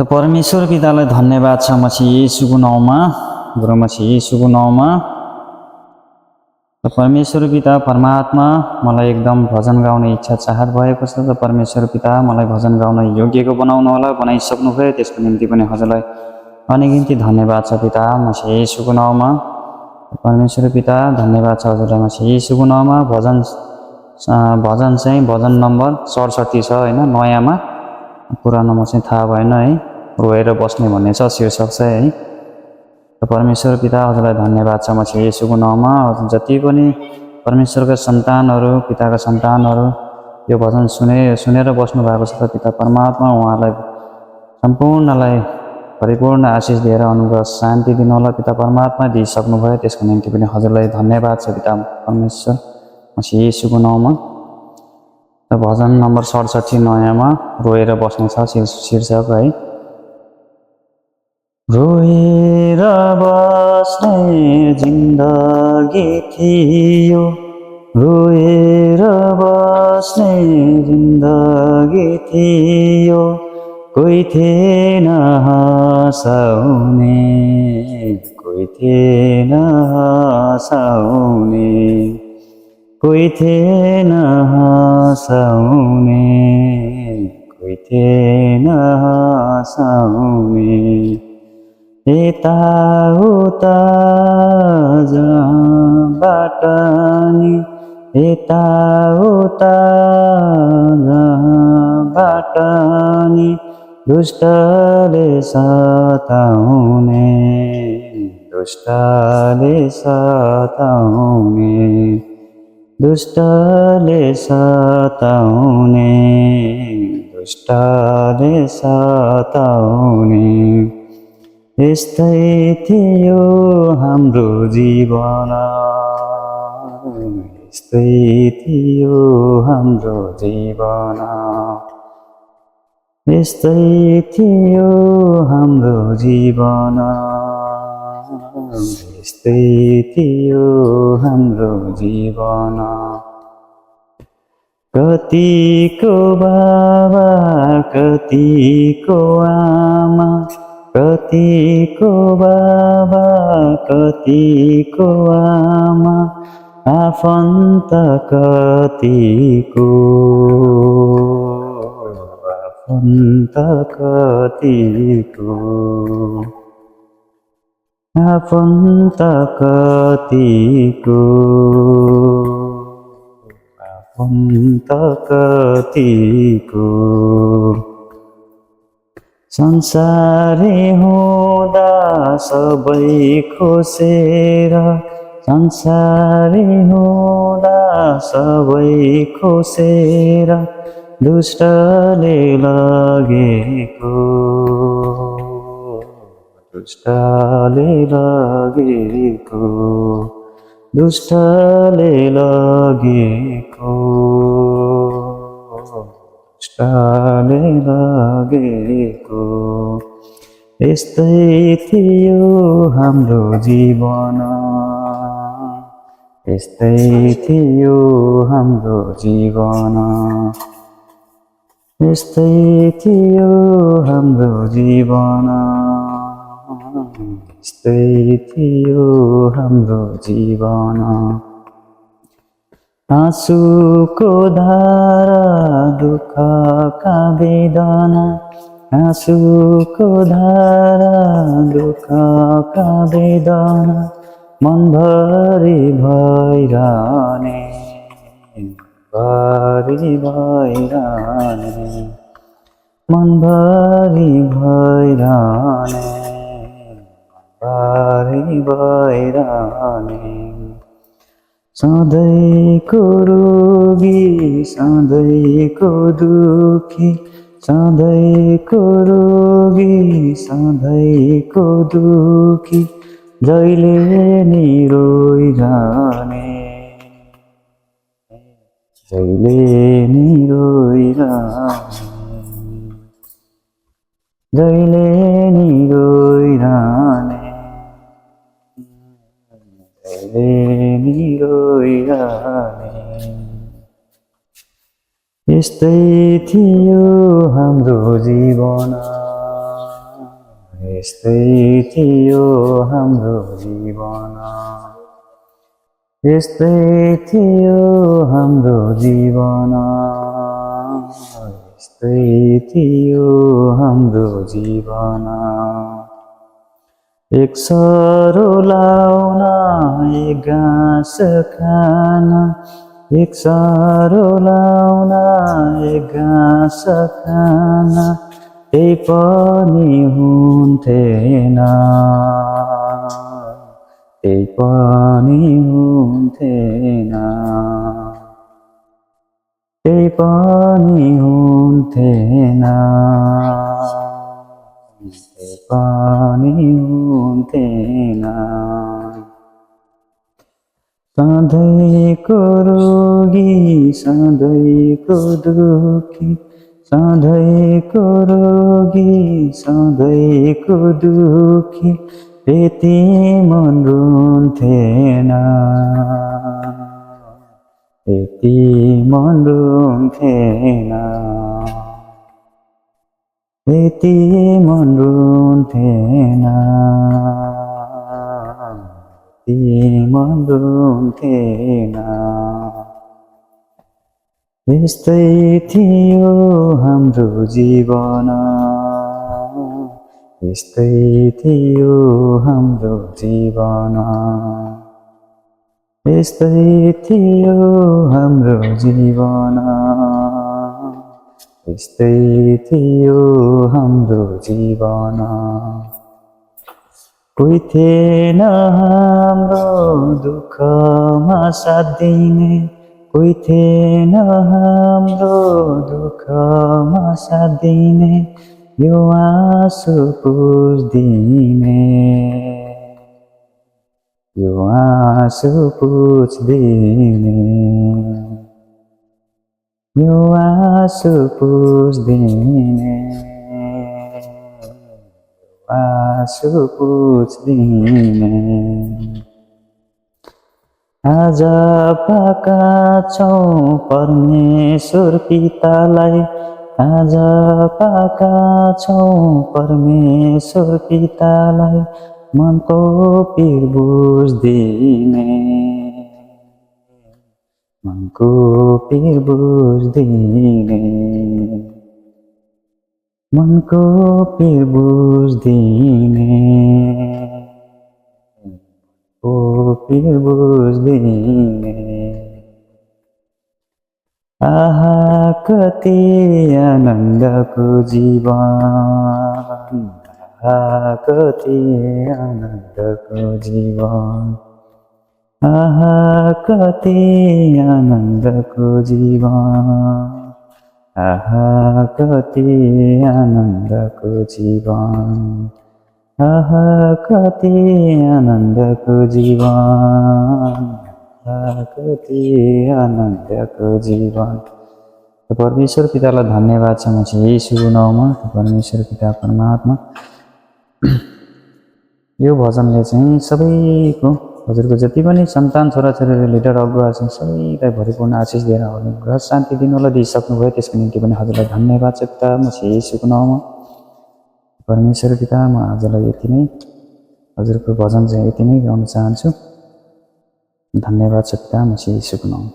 त परमेश्वर पितालाई धन्यवाद छ मसी येशूको नाउँमा गुरु मसी येशूको नाउँमा। त परमेश्वर पिता परमात्मा मलाई एकदम भजन गाउने इच्छा चाहत भएको छ। त परमेश्वर पिता मलाई भजन गाउन योग्यको बनाउनु होला, बनाइसक्नुभयो। त्यसको निम्ति पनि हजुरलाई अनेगिन्ती धन्यवाद छ पिता मसी येशूको नाउँमा। परमेश्वर पिता धन्यवाद छ हजुरलाई मसी येशूको नाउँमा। भजन चाहिँ भजन नम्बर 67 छ हैन, नयाँमा। पुरानोमा चाहिँ थाहा भएन है, रोएर बस्ने भन्ने छ शीर्षक चाहिँ है। त परमेश्वर पिता हजुरलाई धन्यवाद छ मसी येशूको नाउँमा। हजुर जति पनि परमेश्वरका सन्तानहरू, पिताका सन्तानहरू यो भजन सुनेर बस्नु भएको छ। त पिता परमात्मा उहाँलाई सम्पूर्णलाई परिपूर्ण आशिष दिएर अनुग्रह शान्ति दिनु होला पिता परमात्मा। दिइसक्नुभयो, त्यसको निम्ति पनि हजुरलाई धन्यवाद छ पिता परमेश्वर मसी येशूको नाउँमा। त भजन नम्बर 67 नयाँमा रोएर बस्ने छ शीर्षक है। रोएर बस्ने जिन्दगी थियो, रोएर बस्ने जिन्दगी थियो, कोही थिएन हँसाउने, कोही थिएन हँसाउने, कोही थिएन हँसाउने, कोही थिएन हँसाउने। यताउता जहाँबाट नि, यताउता जहाँबाट नि दुष्टले सताउने, दुष्टले सताउने, दुष्टले सताउने, दुष्टले सताउने। यस्तै थियो हाम्रो जीवन, यस्तै थियो हाम्रो जीवन, यस्तै थियो हाम्रो जीवन, यस्तै थियो हाम्रो जीवन। कतिको बाबा, कतिको आमा, कतिको बाबा, कतिको आमा, आफन्त कतिको, आफन्त कतिको, आफन्त कतिको, आफन्त कतिको। संसारी हुँदा सबै खोसेर, संसारी हुँदा सबै खोसेर दुष्टले लगेको, दुष्टले लगेको, दुष्टले लगेको, दुष्टले लगेको। यस्तै थियो हाम्रो जीवन, यस्तै थियो हाम्रो जीवन, यस्तै थियो हाम्रो जीवन, यस्तै थियो हाम्रो जीवन। आँसुको धारा, दुःखका वेदना, आँसुको धारा, दुःखका वेदना मनभरि भइरहने, भरि भइरहने, मनभरि भइरहने, भरि भइरहने। सधैँको रोगी, सधैँको दुखी, सधैँको रोगी, सधैँको दुखी, जहिले नि रोइरहने, जहिले नि रोइरहने, जहिले नि रोइरहने, जहिले नि रोइरहने। यस्तै थियो हाम्रो जीवन, यस्तै थियो हाम्रो जीवन यस्तै थियो हाम्रो जीवन यस्तै थियो हाम्रो जीवन एक सरो लाउन एक घाँस खान एक सरो लाउन एक घाँस खान त्यही पनि हुन्थेन त्यही पनि हुन्थेन त्यही पनि हुन्थेन त्यही पनि हुन्थेन सधैँको रोगी सधैँको दुखी सधैँको रोगी सधैँको दुखी यति मन रुन्थेन यति मन रुन्थेन यति मन रुन्थेन यति मन रुन्थेन यस्तै थियो हाम्रो जीवन यस्तै थियो हाम्रो जीवन यस्तै थियो हाम्रो जीवन यस्तै थियो हाम्रो जीवन कोही थिएन हाम्रो दुःखमा साथ दिने कोही थिएन हाम्रो दुःखमा साथ दिने यो आँसु पुछ्दिने यो आँसु पुछ्दिने यो आँसु पुछ्दिने आँसु पुछ्दिने आज पाका छौँ परमेश्वर पितालाई आज पाका छौँ परमेश्वर पितालाई मनको पीर बुझ्दिने मनको पीर बुझ्दिने मनको पीर बुझ्दिने ओ पीर बुझ्दिने आहा कति आनन्दको जीवन आहा कति आनन्दको जीवन आहा कति आनन्दको जीवन आहा कति आनन्दको जीवन आहा कति आनन्दको जीवन आहा कति आनन्दको जीवन। परमेश्वर पितालाई धन्यवाद छ म चाहिँ यीशुको नाउँमा परमेश्वर पिता परमात्मा यो भजनले चाहिँ सबैको हजुरको जति पनि सन्तान छोराछोरीहरू लिडर अगुवा छन् सबैलाई भरिपूर्ण आशिष दिएर आउनु ग्रह शान्ति दिनुलाई दिइसक्नुभयो त्यसको निम्ति पनि हजुरलाई धन्यवाद छ पिता म चाहिँ यीशुको नाउँमा परमेश्वर पिता म हजुरलाई यति नै हजुरको भजन चाहिँ यति नै गाउन चाहन्छु धन्यवाद छ पिता म चाहिँ यीशुको नाउँमा।